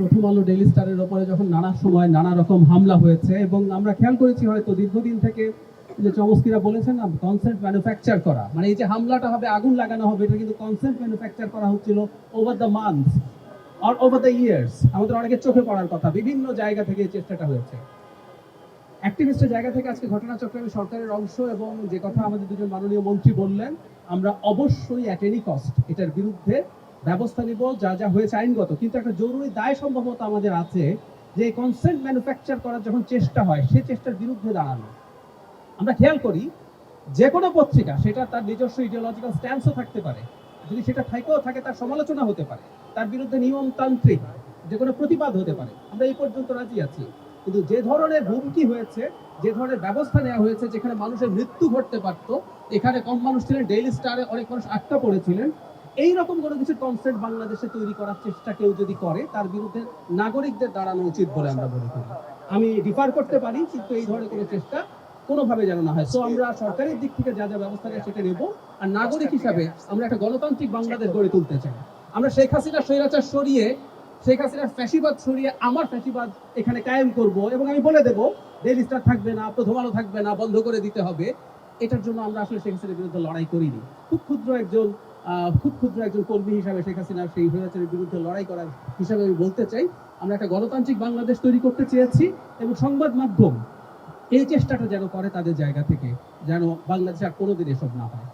প্রথম আলো ডেইলি স্টারের ওপরে যখন নানা সময় নানা রকম হামলা হয়েছে এবং আমরা খেয়াল করেছি হয়তো দীর্ঘদিন থেকে যে চমস্কিরা বলেছেন না কনসেন্ট ম্যানুফ্যাকচার করা, মানে এই যে হামলাটা হবে আগুন লাগানো হবে, এটা কিন্তু কনসেন্ট ম্যানুফ্যাকচার করা হচ্ছিল ওভার দ্য মান্থ আর ওভার দ্য ইয়ার্স। আমাদের অনেকের চোখে পড়ার কথা, বিভিন্ন জায়গা থেকে এই চেষ্টাটা হয়েছে, অ্যাক্টিভিস্টের জায়গা থেকে। আজকে ঘটনাচক্রে আমি সরকারের অংশ এবং যে কথা আমাদের দুজন মাননীয় মন্ত্রী বললেন, আমরা অবশ্যই অ্যাট এনি কস্ট এটার বিরুদ্ধে ব্যবস্থা নিব, যা যা হয়েছে আইনগত। কিন্তু একটা জরুরি দায় সম্ভবত আমাদের আছে যে কনসেন্ট ম্যানুফ্যাকচার করার যখন চেষ্টা হয় সে চেষ্টার বিরুদ্ধে দাঁড়ানো। আমরা খেয়াল করি যে কোনো পত্রিকা সেটা তার নিজস্ব ইডিওলজিক্যাল স্ট্যান্সও থাকতে পারে, যদি সেটা থাকেও থাকে তার সমালোচনা হতে পারে, তার বিরুদ্ধে নিয়মতান্ত্রিক যে কোনো প্রতিবাদ হতে পারে, আমরা এই পর্যন্ত রাজি আছি। কিন্তু যে ধরনের হুমকি হয়েছে, যে ধরনের ব্যবস্থা নেওয়া হয়েছে, যেখানে মানুষের মৃত্যু ঘটতে পারত, এখানে কম মানুষ ছিলেন, ডেইলি স্টারে অনেক মানুষ আটকা পড়েছিলেন, এই রকম কোনো কিছু কনসেপ্ট বাংলাদেশে তৈরি করার চেষ্টা কেউ যদি করে তার বিরুদ্ধে নাগরিকদের দাঁড়ানো উচিত বলে আমরা মনে করি। আমি ডিফার করতে পারি, কিন্তু এই ধরনের কোনো চেষ্টা কোনোভাবে যেন না হয়। সো আমরা সরকারের দিক থেকে যা যা ব্যবস্থা নেয় সেটা নেব, আর নাগরিক হিসাবে আমরা একটা গণতান্ত্রিক বাংলাদেশ গড়ে তুলতে চাই। আমরা শেখ হাসিনা স্বৈরাচার সরিয়ে, শেখ হাসিনার ফ্যাসিবাদ সরিয়ে আমার ফ্যাসিবাদ এখানে কায়েম করব, এবং আমি বলে দেব ডেইলি স্টার থাকবে না, প্রথম আলো থাকবে না, বন্ধ করে দিতে হবে। এটার জন্য আমরা আসলে শেখ হাসিনার বিরুদ্ধে লড়াই করিনি। খুব ক্ষুদ্র একজন কর্মী হিসাবে শেখ হাসিনার সেই স্বৈরাচারের বিরুদ্ধে লড়াই করার হিসাবে আমি বলতে চাই, আমরা একটা গণতান্ত্রিক বাংলাদেশ তৈরি করতে চেয়েছি, এবং সংবাদ মাধ্যম এই চেষ্টাটা যেন করে তাদের জায়গা থেকে, যেন বাংলাদেশে আর কোনোদিন এসব না হয়।